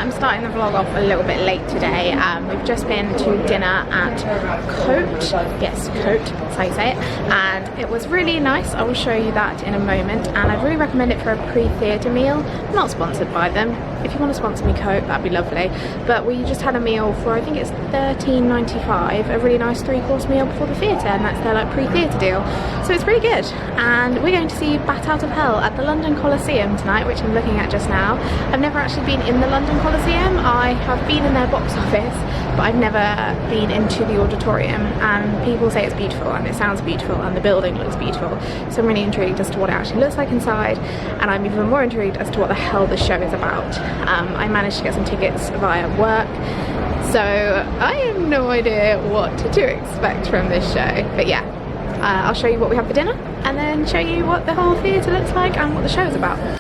I'm starting the vlog off a little bit late today. We've just been to dinner at Cote, yes, Cote, that's how you say it, and it was really nice. I will show you that in a moment, and I'd really recommend it for a pre-theatre meal. I'm not sponsored by them. If you want to sponsor me, Cote, that'd be lovely. But we just had a meal for, I think it's $13.95, a really nice 3-course meal before the theatre, and that's their like pre-theatre deal. So it's really good. And we're going to see Bat Out of Hell at the London Coliseum tonight, which I'm looking at just now. I've never actually been in the London Coliseum. I have been in their box office, but I've never been into the auditorium, and people say it's beautiful and it sounds beautiful and the building looks beautiful. So I'm really intrigued as to what it actually looks like inside, and I'm even more intrigued as to what the hell the show is about. I managed to get some tickets via work, so I have no idea what to expect from this show. But yeah, I'll show you what we have for dinner and then show you what the whole theatre looks like and what the show is about.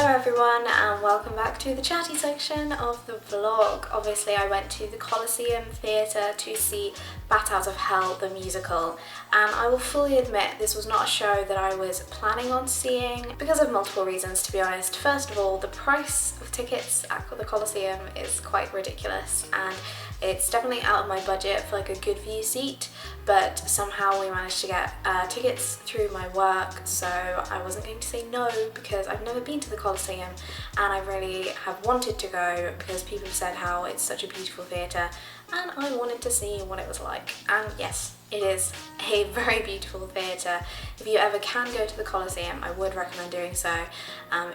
Everyone, and welcome back to the chatty section of the vlog. Obviously I went to the Coliseum Theatre to see Bat Out of Hell the musical, and I will fully admit this was not a show that I was planning on seeing because of multiple reasons, to be honest. First of all, the price of tickets at the Coliseum is quite ridiculous, and it's definitely out of my budget for like a good view seat, but somehow we managed to get tickets through my work, so I wasn't going to say no because I've never been to the Coliseum and I really have wanted to go because people have said how it's such a beautiful theatre, and I wanted to see what it was like. And yes, it is a very beautiful theatre. If you ever can go to the Coliseum, I would recommend doing so.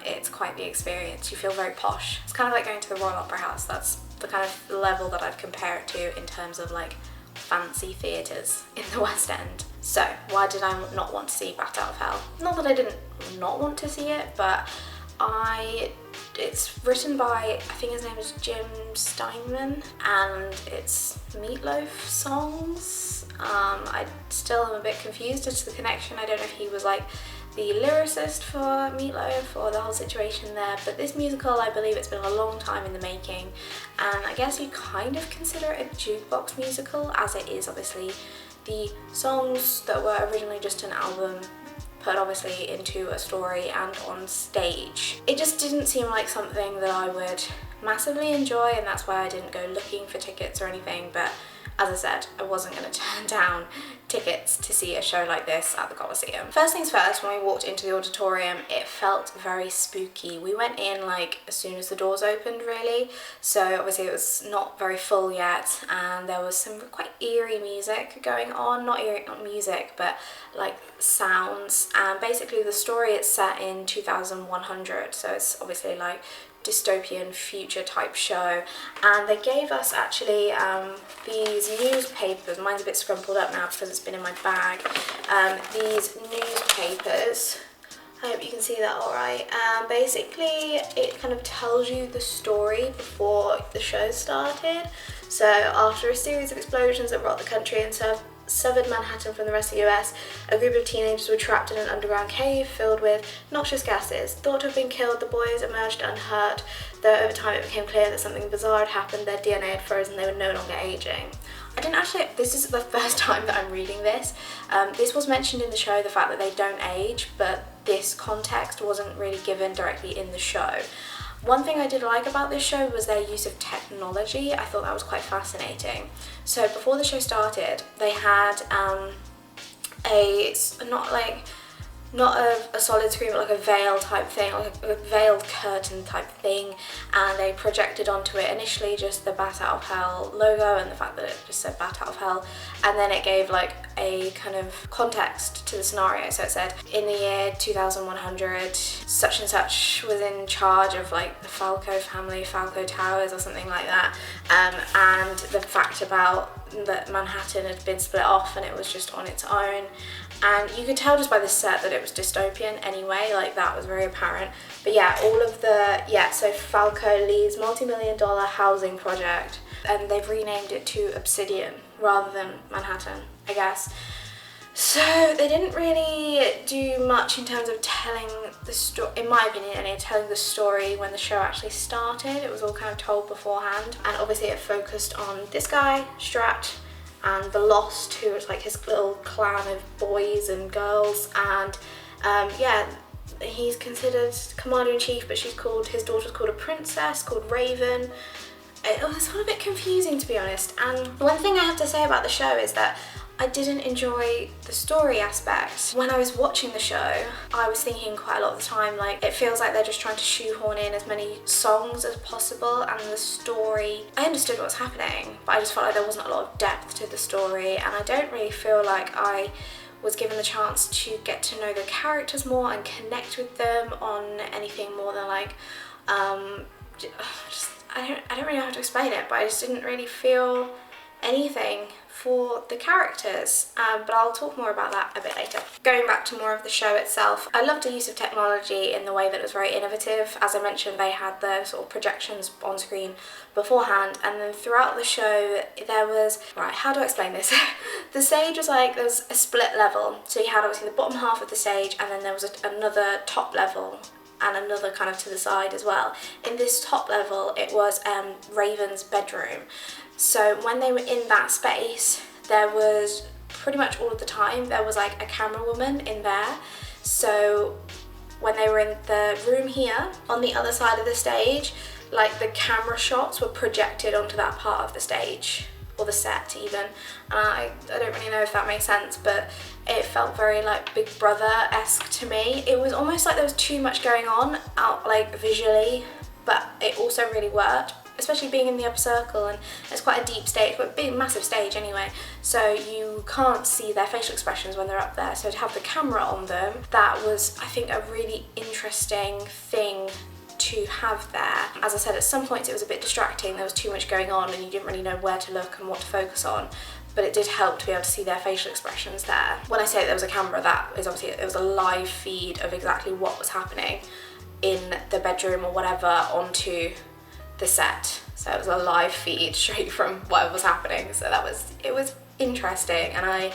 It's quite the experience. You feel very posh. It's kind of like going to the Royal Opera House. That's the kind of level that I'd compare it to in terms of like fancy theatres in the West End. So why did I not want to see Bat Out of Hell? Not that I didn't not want to see it, but I It's written by, I think his name is Jim Steinman, and it's Meatloaf songs. I still am a bit confused as to the connection. I don't know if he was like the lyricist for Meatloaf or the whole situation there, but this musical, I believe it's been a long time in the making, and I guess you kind of consider it a jukebox musical, as it is obviously the songs that were originally just an album put obviously into a story and on stage. It just didn't seem like something that I would massively enjoy, and that's why I didn't go looking for tickets or anything, but as I said, I wasn't going to turn down tickets to see a show like this at the Coliseum. First things first, when we walked into the auditorium, it felt very spooky. We went in like as soon as the doors opened, really, so obviously it was not very full yet, and there was some quite eerie music going on. Not music, but like sounds, and basically the story, it's set in 2100, so it's obviously like dystopian future type show, and they gave us actually these newspapers. Mine's a bit scrumpled up now because it's been in my bag. These newspapers, I hope you can see that alright. Basically it kind of tells you the story before the show started. So after a series of explosions that rocked the country and severed Manhattan from the rest of the US, a group of teenagers were trapped in an underground cave filled with noxious gases. Thought to have been killed, the boys emerged unhurt, though over time it became clear that something bizarre had happened. Their DNA had frozen, they were no longer aging. I didn't actually, this is the first time that I'm reading this. This was mentioned in the show, the fact that they don't age, but this context wasn't really given directly in the show. One thing I did like about this show was their use of technology. I thought that was quite fascinating. So before the show started, they had not a solid screen, but like a veil type thing, like a veiled curtain type thing, and they projected onto it initially just the Bat Out of Hell logo and the fact that it just said Bat Out of Hell, and then it gave like a kind of context to the scenario. So it said, in the year 2100, such and such was in charge of like the Falco family, Falco Towers or something like that, and the fact about that Manhattan had been split off and it was just on its own. And you could tell just by the set that it was dystopian anyway, like that was very apparent. But yeah, all of the, so Falco leads multi-million-dollar housing project, and they've renamed it to Obsidian rather than Manhattan, I guess. So they didn't really do much in terms of telling the story, in my opinion, and telling the story when the show actually started. It was all kind of told beforehand, and obviously it focused on this guy, Strat, and the Lost, who was like his little clan of boys and girls, and he's considered commander-in-chief, but his daughter's called a princess, called Raven. It was all a bit confusing, to be honest. And one thing I have to say about the show is that I didn't enjoy the story aspect. When I was watching the show, I was thinking quite a lot of the time, like, it feels like they're just trying to shoehorn in as many songs as possible, and the story, I understood what was happening, but I just felt like there wasn't a lot of depth to the story, and I don't really feel like I was given the chance to get to know the characters more and connect with them on anything more than like, I don't really know how to explain it, but I just didn't really feel anything for the characters, but I'll talk more about that a bit later. Going back to more of the show itself, I loved the use of technology in the way that it was very innovative. As I mentioned, they had the sort of projections on screen beforehand, and then throughout the show there was, right, how do I explain this? The stage was like, there was a split level, so you had obviously the bottom half of the stage, and then there was another top level and another kind of to the side as well. In this top level, it was Raven's bedroom. So when they were in that space, there was pretty much all of the time, there was like a camera woman in there. So when they were in the room here, on the other side of the stage, like the camera shots were projected onto that part of the stage, or the set even. And I don't really know if that makes sense, but it felt very like Big Brother-esque to me. It was almost like there was too much going on out like visually, but it also really worked, especially being in the upper circle, and it's quite a deep stage, but a big massive stage anyway, so you can't see their facial expressions when they're up there. So to have the camera on them, that was, I think, a really interesting thing to have there. As I said, at some points it was a bit distracting, there was too much going on and you didn't really know where to look and what to focus on, but it did help to be able to see their facial expressions there. When I say there was a camera, that is obviously, it was a live feed of exactly what was happening. in the bedroom or whatever onto the set. So it was a live feed straight from whatever was happening. So it was interesting, and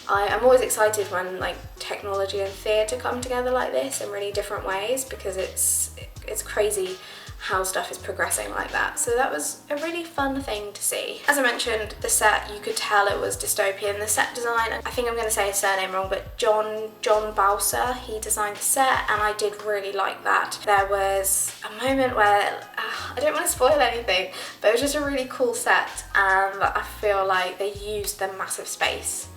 I'm always excited when like technology and theatre come together like this in really different ways, because it's crazy how stuff is progressing like that. So that was a really fun thing to see. As I mentioned, the set, you could tell it was dystopian. The set design, I think I'm going to say his surname wrong, but John Bowser, he designed the set, and I did really like that. There was a moment where, I don't want to spoil anything, but it was just a really cool set, and I feel like they used the massive space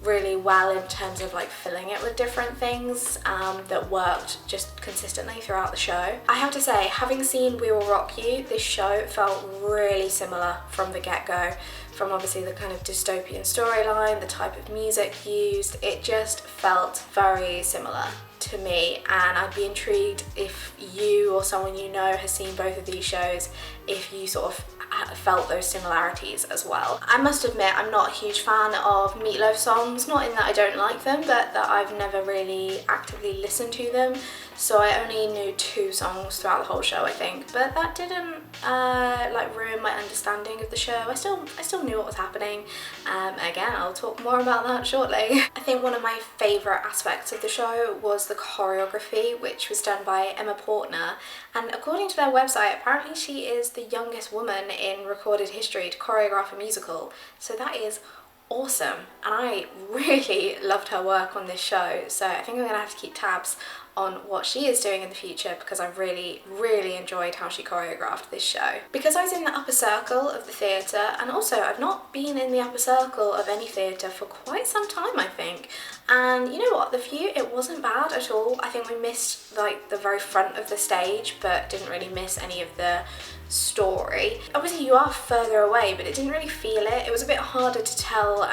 really well in terms of like filling it with different things that worked just consistently throughout the show. I have to say, having seen We Will Rock You, this show felt really similar from the get-go, from obviously the kind of dystopian storyline, the type of music used. It just felt very similar to me, and I'd be intrigued if you or someone you know has seen both of these shows, if you sort of felt those similarities as well. I must admit, I'm not a huge fan of Meatloaf songs, not in that I don't like them, but that I've never really actively listened to them. So I only knew 2 songs throughout the whole show, I think, but that didn't like ruin my understanding of the show. I still knew what was happening. Again, I'll talk more about that shortly. I think one of my favourite aspects of the show was the choreography, which was done by Emma Portner, and according to their website, apparently she is the youngest woman in recorded history to choreograph a musical. So that is awesome, and I really loved her work on this show, so I think I'm gonna have to keep tabs on what she is doing in the future, because I really enjoyed how she choreographed this show. Because I was in the upper circle of the theatre, and also I've not been in the upper circle of any theatre for quite some time, I think, and you know what, the view, it wasn't bad at all. I think we missed like the very front of the stage, but didn't really miss any of the story. Obviously you are further away, but it didn't really feel it. It was a bit harder to tell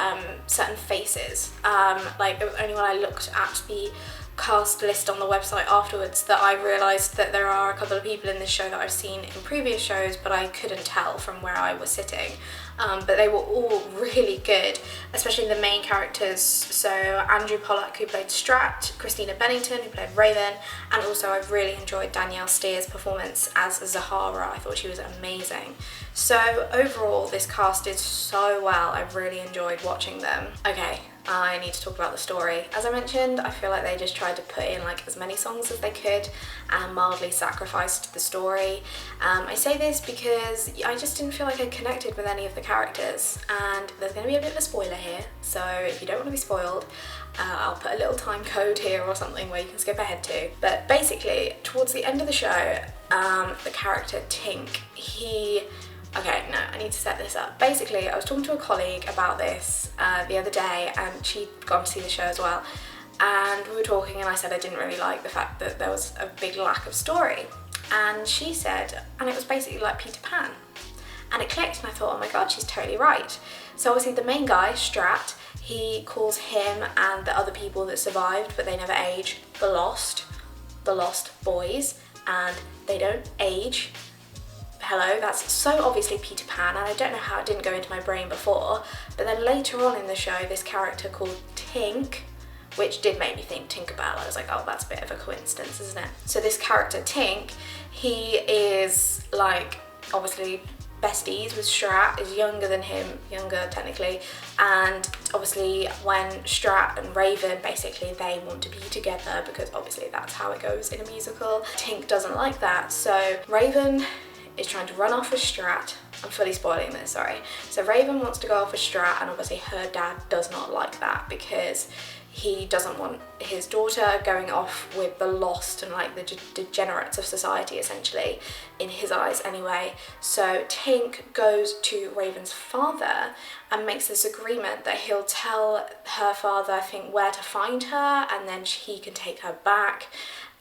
certain faces. Like it was only when I looked at the cast list on the website afterwards that I realised that there are a couple of people in this show that I've seen in previous shows, but I couldn't tell from where I was sitting. But they were all really good, especially the main characters. So Andrew Pollack, who played Strat, Christina Bennington, who played Raven, and also I really enjoyed Danielle Steer's performance as Zahara. I thought she was amazing. So overall, this cast did so well. I really enjoyed watching them. Okay, I need to talk about the story. As I mentioned, I feel like they just tried to put in like as many songs as they could and mildly sacrificed the story. I say this because I just didn't feel like I connected with any of the characters, and there's going to be a bit of a spoiler here, so if you don't want to be spoiled, I'll put a little time code here or something where you can skip ahead to. But basically, towards the end of the show, the character Tink, okay, no, I need to set this up. Basically, I was talking to a colleague about this the other day, and she'd gone to see the show as well, and we were talking, and I said I didn't really like the fact that there was a big lack of story, and she said, and it was basically like Peter Pan, and it clicked, and I thought, oh my god, she's totally right. So obviously the main guy, Strat, he calls him and the other people that survived but they never age, the Lost Boys, and they don't age. Hello, that's so obviously Peter Pan, and I don't know how it didn't go into my brain before, but then later on in the show, this character called Tink, which did make me think Tinkerbell. I was like, oh, that's a bit of a coincidence, isn't it? So this character Tink, he is like obviously besties with Strat, is younger than him, younger technically, and obviously when Strat and Raven, basically they want to be together because obviously that's how it goes in a musical. Tink doesn't like that, so Raven is trying to run off with Strat. I'm fully spoiling this, sorry. So Raven wants to go off with Strat, and obviously her dad does not like that because he doesn't want his daughter going off with the lost and like the degenerates of society, essentially, in his eyes anyway. So Tink goes to Raven's father and makes this agreement that he'll tell her father, I think, where to find her, and then he can take her back,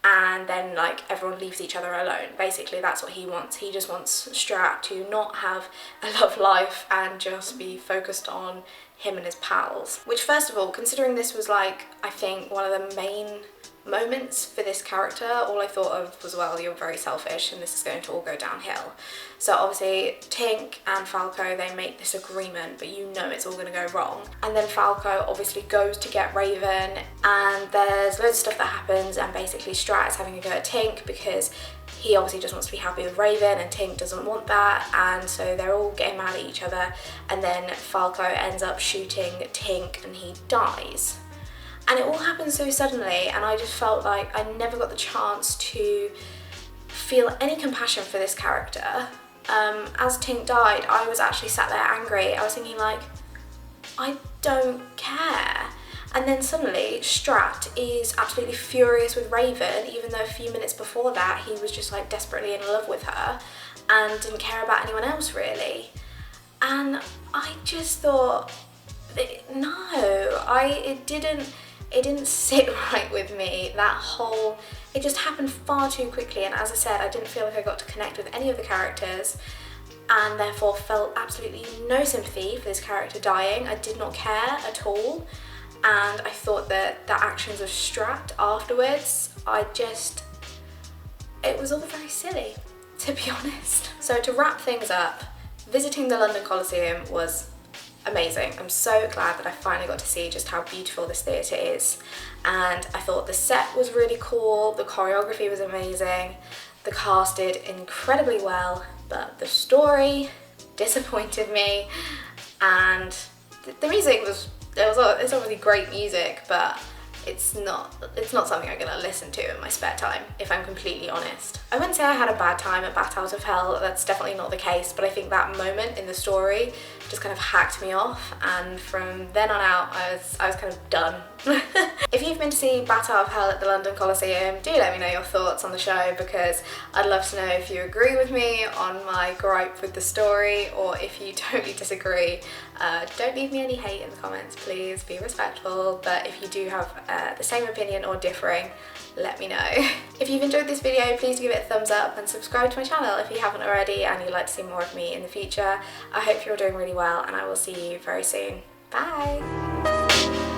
and then like everyone leaves each other alone. Basically that's what he wants. He just wants Strat to not have a love life and just be focused on him and his pals. Which, first of all, considering this was like, I think one of the main moments for this character, all I thought of was, well, you're very selfish and this is going to all go downhill. So obviously Tink and Falco, they make this agreement, but you know it's all going to go wrong. And then Falco obviously goes to get Raven, and there's loads of stuff that happens, and basically Strat is having a go at Tink because he obviously just wants to be happy with Raven and Tink doesn't want that, and so they're all getting mad at each other, and then Falco ends up shooting Tink and he dies. And it all happened so suddenly, and I just felt like I never got the chance to feel any compassion for this character. As Tink died, I was actually sat there angry. I was thinking like, I don't care. And then suddenly Strat is absolutely furious with Raven, even though a few minutes before that he was just like desperately in love with her and didn't care about anyone else really. And I just thought, no, it didn't sit right with me. It just happened far too quickly, and as I said, I didn't feel like I got to connect with any of the characters, and therefore felt absolutely no sympathy for this character dying. I did not care at all, and I thought that the actions of Strat afterwards, it was all very silly, to be honest. So to wrap things up, visiting the London Coliseum was amazing. I'm so glad that I finally got to see just how beautiful this theatre is, and I thought the set was really cool, the choreography was amazing, the cast did incredibly well, but the story disappointed me, and the music it's obviously great music, but it's not something I'm gonna listen to in my spare time, if I'm completely honest. I wouldn't say I had a bad time at Bat Out of Hell, that's definitely not the case, but I think that moment in the story just kind of hacked me off, and from then on out I was kind of done. If you've been to see Bat Out of Hell at the London Coliseum, do let me know your thoughts on the show, because I'd love to know if you agree with me on my gripe with the story, or if you totally disagree. Don't leave me any hate in the comments, please, be respectful, but if you do have the same opinion or differing, let me know. If you've enjoyed this video, please give it a thumbs up and subscribe to my channel if you haven't already and you'd like to see more of me in the future. I hope you're doing really well, and I will see you very soon. Bye!